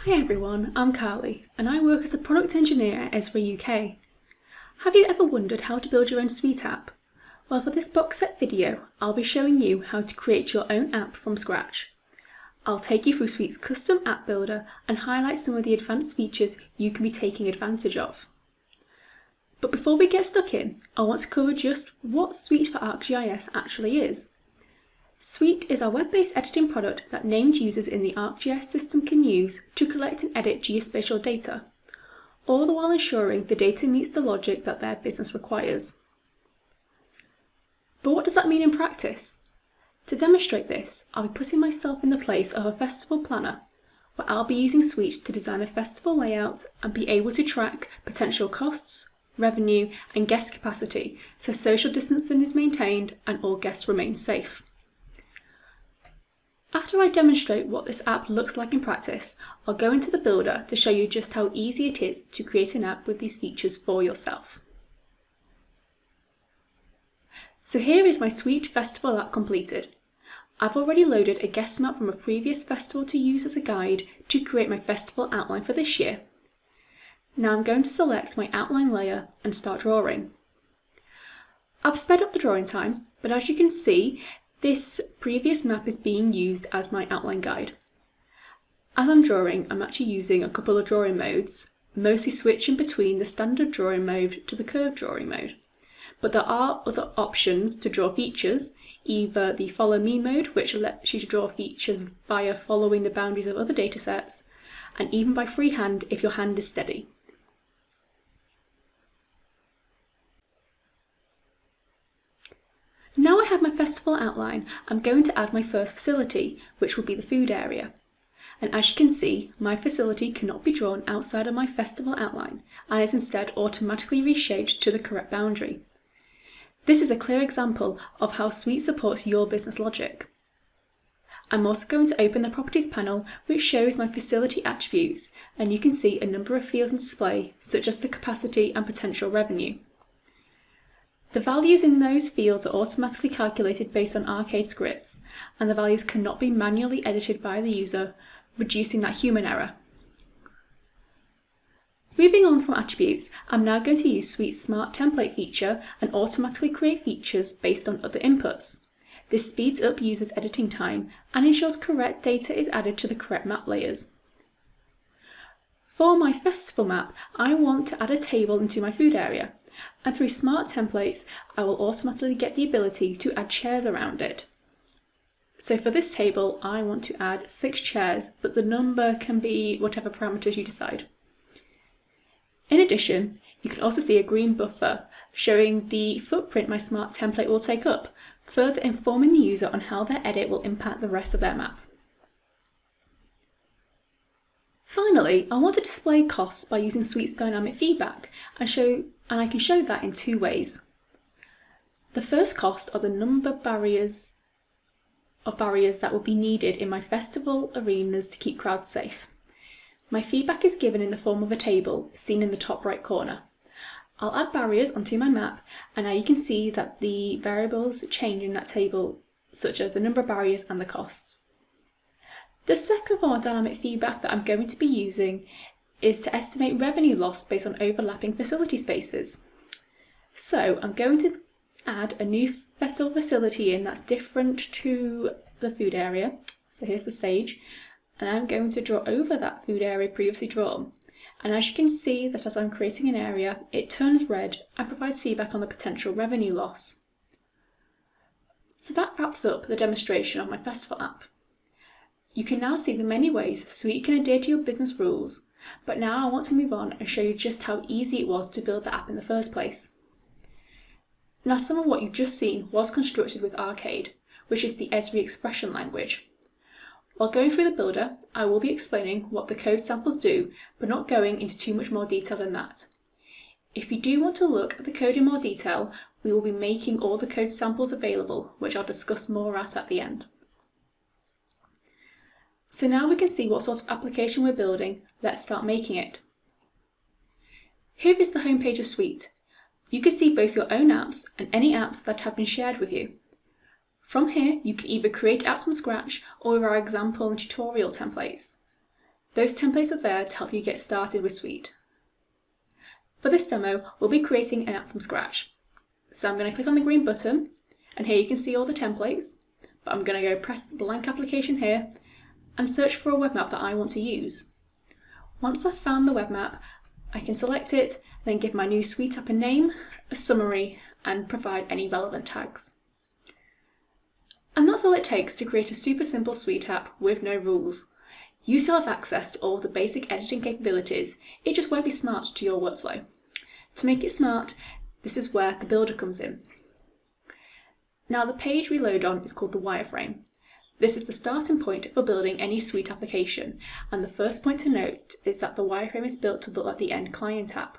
Hi everyone, I'm Carly and I work as a product engineer at Esri UK. Have you ever wondered how to build your own Suite app? Well, for this box set video, I'll be showing you how to create your own app from scratch. I'll take you through Suite's custom app builder and highlight some of the advanced features you can be taking advantage of. But before we get stuck in, I want to cover just what Suite for ArcGIS actually is. Suite is our web-based editing product that named users in the ArcGIS system can use to collect and edit geospatial data, all the while ensuring the data meets the logic that their business requires. But what does that mean in practice? To demonstrate this, I'll be putting myself in the place of a festival planner, where I'll be using Suite to design a festival layout and be able to track potential costs, revenue and guest capacity so social distancing is maintained and all guests remain safe. After I demonstrate what this app looks like in practice, I'll go into the builder to show you just how easy it is to create an app with these features for yourself. So here is my Suite Festival app completed. I've already loaded a guest map from a previous festival to use as a guide to create my festival outline for this year. Now I'm going to select my outline layer and start drawing. I've sped up the drawing time, but as you can see, this previous map is being used as my outline guide. As I'm drawing, I'm actually using a couple of drawing modes, mostly switching between the standard drawing mode to the curved drawing mode. But there are other options to draw features, either the follow me mode, which lets you to draw features via following the boundaries of other datasets, and even by freehand if your hand is steady. Now I have my festival outline, I'm going to add my first facility, which will be the food area. And as you can see, my facility cannot be drawn outside of my festival outline and is instead automatically reshaped to the correct boundary. This is a clear example of how Suite supports your business logic. I'm also going to open the Properties panel, which shows my facility attributes, and you can see a number of fields on display, such as the capacity and potential revenue. The values in those fields are automatically calculated based on arcade scripts, and the values cannot be manually edited by the user, reducing that human error. Moving on from attributes, I'm now going to use Suite's Smart Template feature and automatically create features based on other inputs. This speeds up users' editing time and ensures correct data is added to the correct map layers. For my festival map, I want to add a table into my food area, and through Smart Templates, I will automatically get the ability to add chairs around it. So for this table, I want to add 6 chairs, but the number can be whatever parameters you decide. In addition, you can also see a green buffer showing the footprint my Smart Template will take up, further informing the user on how their edit will impact the rest of their map. Finally, I want to display costs by using Suite's dynamic feedback, and I can show that in 2 ways. The first cost are the number of barriers that will be needed in my festival arenas to keep crowds safe. My feedback is given in the form of a table, seen in the top right corner. I'll add barriers onto my map, and now you can see that the variables change in that table, such as the number of barriers and the costs. The second form of dynamic feedback that I'm going to be using is to estimate revenue loss based on overlapping facility spaces. So I'm going to add a new festival facility in that's different to the food area. So here's the stage, and I'm going to draw over that food area previously drawn. And as you can see that as I'm creating an area, it turns red and provides feedback on the potential revenue loss. So that wraps up the demonstration of my festival app. You can now see the many ways Suite can adhere to your business rules, but now I want to move on and show you just how easy it was to build the app in the first place. Now, some of what you've just seen was constructed with Arcade, which is the Esri expression language. While going through the builder, I will be explaining what the code samples do, but not going into too much more detail than that. If you do want to look at the code in more detail, we will be making all the code samples available, which I'll discuss more at the end. So now we can see what sort of application we're building. Let's start making it. Here is the homepage of Suite. You can see both your own apps and any apps that have been shared with you. From here, you can either create apps from scratch or with our example and tutorial templates. Those templates are there to help you get started with Suite. For this demo, we'll be creating an app from scratch. So I'm going to click on the green button, and here you can see all the templates, but I'm going to go press the blank application here and search for a web map that I want to use. Once I've found the web map, I can select it, then give my new Suite app a name, a summary, and provide any relevant tags. And that's all it takes to create a super simple Suite app with no rules. You still have access to all of the basic editing capabilities, it just won't be smart to your workflow. To make it smart, this is where the builder comes in. Now the page we load on is called the wireframe. This is the starting point for building any Suite application, and the first point to note is that the wireframe is built to look like the end client app.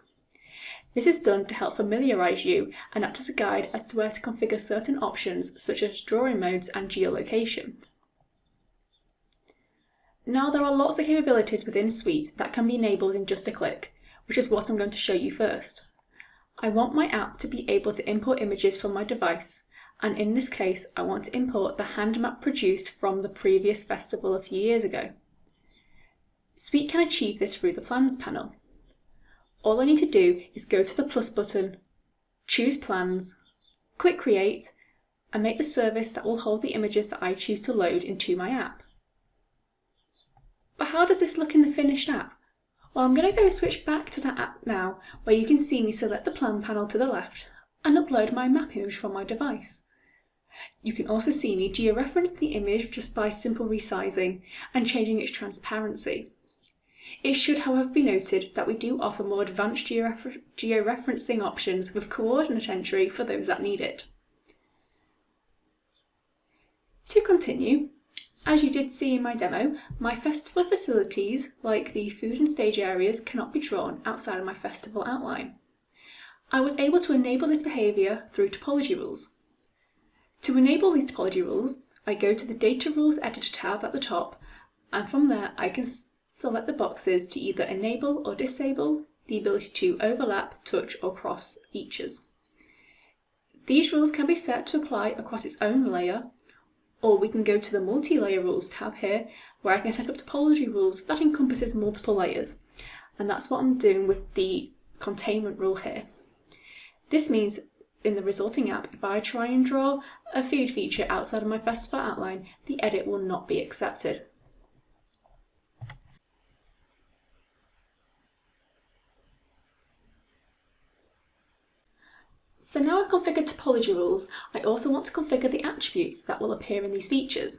This is done to help familiarise you and act as a guide as to where to configure certain options such as drawing modes and geolocation. Now there are lots of capabilities within Suite that can be enabled in just a click, which is what I'm going to show you first. I want my app to be able to import images from my device, and in this case I want to import the hand map produced from the previous festival a few years ago. Suite can achieve this through the Plans panel. All I need to do is go to the plus button, choose Plans, click Create, and make the service that will hold the images that I choose to load into my app. But how does this look in the finished app? Well, I'm going to go switch back to that app now, where you can see me select the Plan panel to the left and upload my map image from my device. You can also see me georeference the image just by simple resizing and changing its transparency. It should, however, be noted that we do offer more advanced georeferencing options with coordinate entry for those that need it. To continue, as you did see in my demo, my festival facilities, like the food and stage areas, cannot be drawn outside of my festival outline. I was able to enable this behaviour through Topology Rules. To enable these Topology Rules, I go to the Data Rules Editor tab at the top, and from there I can select the boxes to either enable or disable the ability to overlap, touch or cross features. These rules can be set to apply across its own layer, or we can go to the Multi-Layer Rules tab here, where I can set up topology rules that encompasses multiple layers, and that's what I'm doing with the containment rule here. This means in the resulting app, if I try and draw a food feature outside of my festival outline, the edit will not be accepted. So now I've configured topology rules, I also want to configure the attributes that will appear in these features.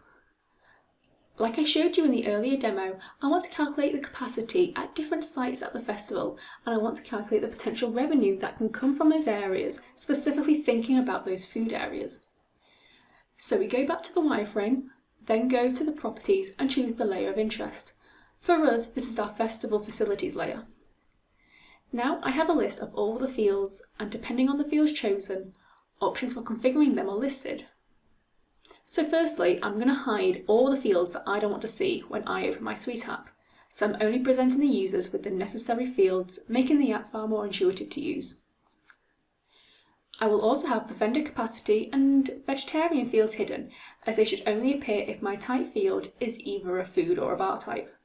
Like I showed you in the earlier demo, I want to calculate the capacity at different sites at the festival, and I want to calculate the potential revenue that can come from those areas, specifically thinking about those food areas. So we go back to the wireframe, then go to the properties and choose the layer of interest. For us, this is our festival facilities layer. Now I have a list of all the fields, and depending on the fields chosen, options for configuring them are listed. So firstly, I'm going to hide all the fields that I don't want to see when I open my Suite app, so I'm only presenting the users with the necessary fields, making the app far more intuitive to use. I will also have the vendor capacity and vegetarian fields hidden, as they should only appear if my type field is either a food or a bar type.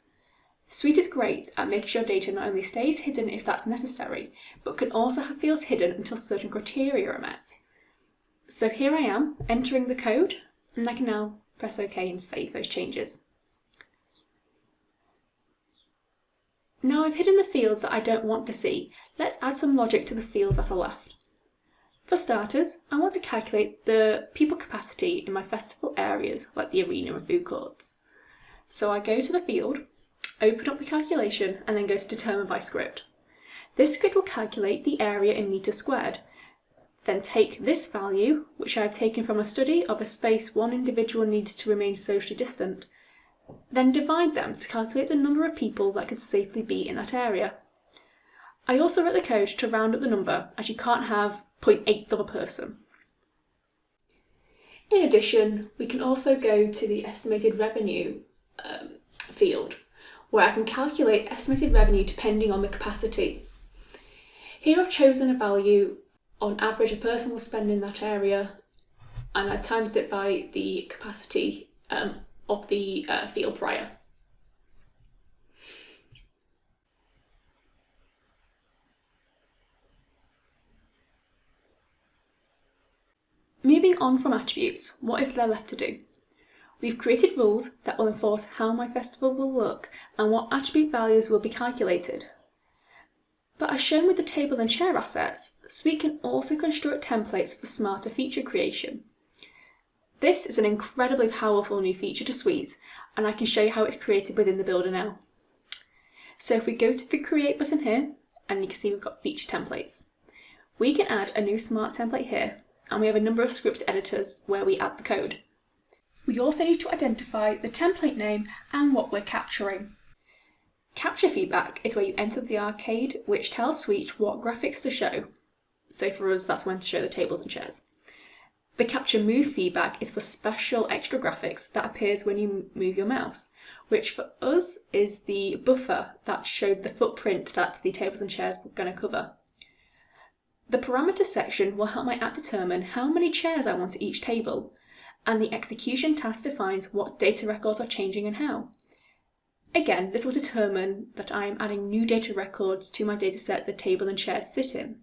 Suite is great at making sure data not only stays hidden if that's necessary, but can also have fields hidden until certain criteria are met. So here I am, entering the code, and I can now press OK and save those changes. Now I've hidden the fields that I don't want to see, let's add some logic to the fields that are left. For starters, I want to calculate the people capacity in my festival areas, like the arena and food courts. So I go to the field, open up the calculation, and then go to Determine by Script. This script will calculate the area in meters squared, then take this value, which I have taken from a study of a space one individual needs to remain socially distant, then divide them to calculate the number of people that could safely be in that area. I also wrote the code to round up the number, as you can't have 0.8 of a person. In addition, we can also go to the estimated revenue field, where I can calculate estimated revenue depending on the capacity. Here I've chosen a value on average a person will spend in that area, and I've times it by the capacity of the field prior. Moving on from attributes, what is there left to do? We've created rules that will enforce how my festival will look and what attribute values will be calculated. But as shown with the table and chair assets, Suite can also construct templates for smarter feature creation. This is an incredibly powerful new feature to Suite, and I can show you how it's created within the builder now. So if we go to the Create button here, and you can see we've got feature templates. We can add a new smart template here, and we have a number of script editors where we add the code. We also need to identify the template name and what we're capturing. Capture feedback is where you enter the arcade, which tells Suite what graphics to show. So for us, that's when to show the tables and chairs. The capture move feedback is for special extra graphics that appears when you move your mouse, which for us is the buffer that showed the footprint that the tables and chairs were going to cover. The parameters section will help my app determine how many chairs I want at each table, and the execution task defines what data records are changing and how. Again, this will determine that I am adding new data records to my dataset the table and chairs sit in.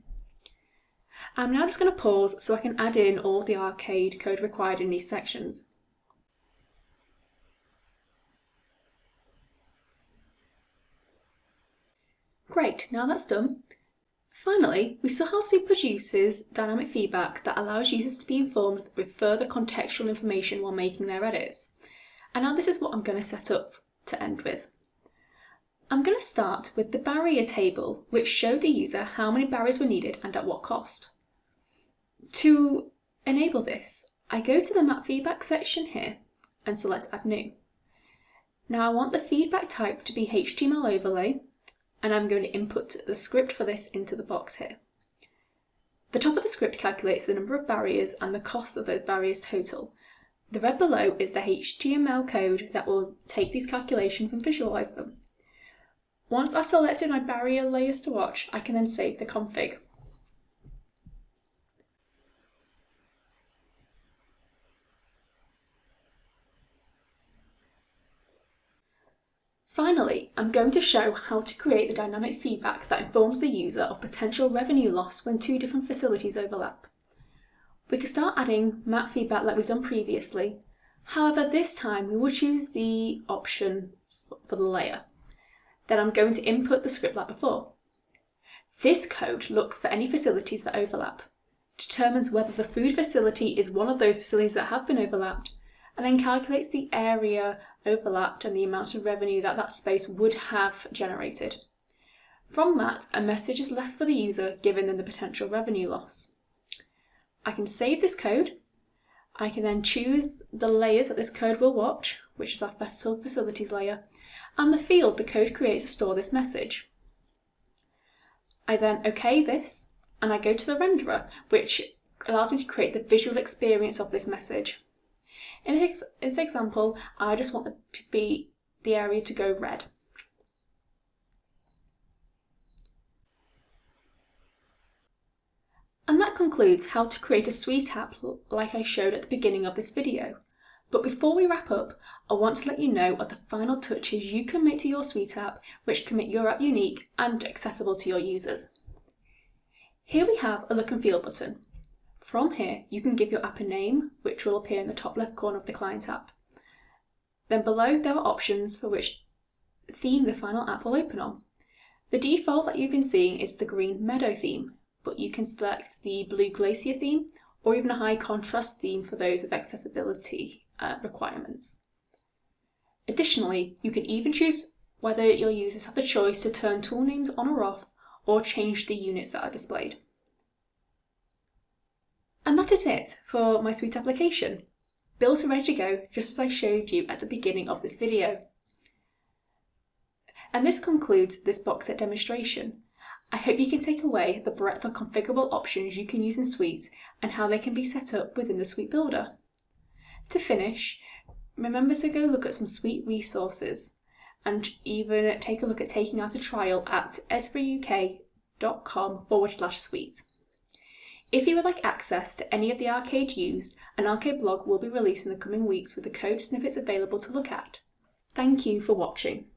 I'm now just going to pause so I can add in all the arcade code required in these sections. Great, now that's done. Finally, we saw how Suite produces dynamic feedback that allows users to be informed with further contextual information while making their edits. And now this is what I'm going to set up to end with. I'm going to start with the barrier table, which showed the user how many barriers were needed and at what cost. To enable this, I go to the Map Feedback section here and select Add New. Now I want the feedback type to be HTML overlay, and I'm going to input the script for this into the box here. The top of the script calculates the number of barriers and the cost of those barriers total. The red below is the HTML code that will take these calculations and visualize them. Once I've selected my barrier layers to watch, I can then save the config. Finally, I'm going to show how to create the dynamic feedback that informs the user of potential revenue loss when two different facilities overlap. We can start adding map feedback like we've done previously. However, this time we will choose the option for the layer. Then I'm going to input the script like before. This code looks for any facilities that overlap, determines whether the food facility is one of those facilities that have been overlapped, and then calculates the area overlapped and the amount of revenue that that space would have generated. From that, a message is left for the user giving them the potential revenue loss. I can save this code. I can then choose the layers that this code will watch, which is our festival facilities layer, and the field the code creates to store this message. I then OK this, and I go to the renderer, which allows me to create the visual experience of this message. In this example, I just want the area to go red. And that concludes how to create a Suite app like I showed at the beginning of this video. But before we wrap up, I want to let you know of the final touches you can make to your Suite app, which can make your app unique and accessible to your users. Here we have a look and feel button. From here, you can give your app a name, which will appear in the top left corner of the client app. Then below, there are options for which theme the final app will open on. The default that you've been seeing is the green meadow theme, but you can select the blue glacier theme or even a high contrast theme for those with accessibility requirements. Additionally, you can even choose whether your users have the choice to turn tool names on or off, or change the units that are displayed. And that is it for my Suite application, built and ready to go just as I showed you at the beginning of this video. And this concludes this box set demonstration. I hope you can take away the breadth of configurable options you can use in Suite and how they can be set up within the Suite Builder. To finish, remember to go look at some Suite resources and even take a look at taking out a trial at esriuk.com/suite. If you would like access to any of the arcade used, an arcade blog will be released in the coming weeks with the code snippets available to look at. Thank you for watching.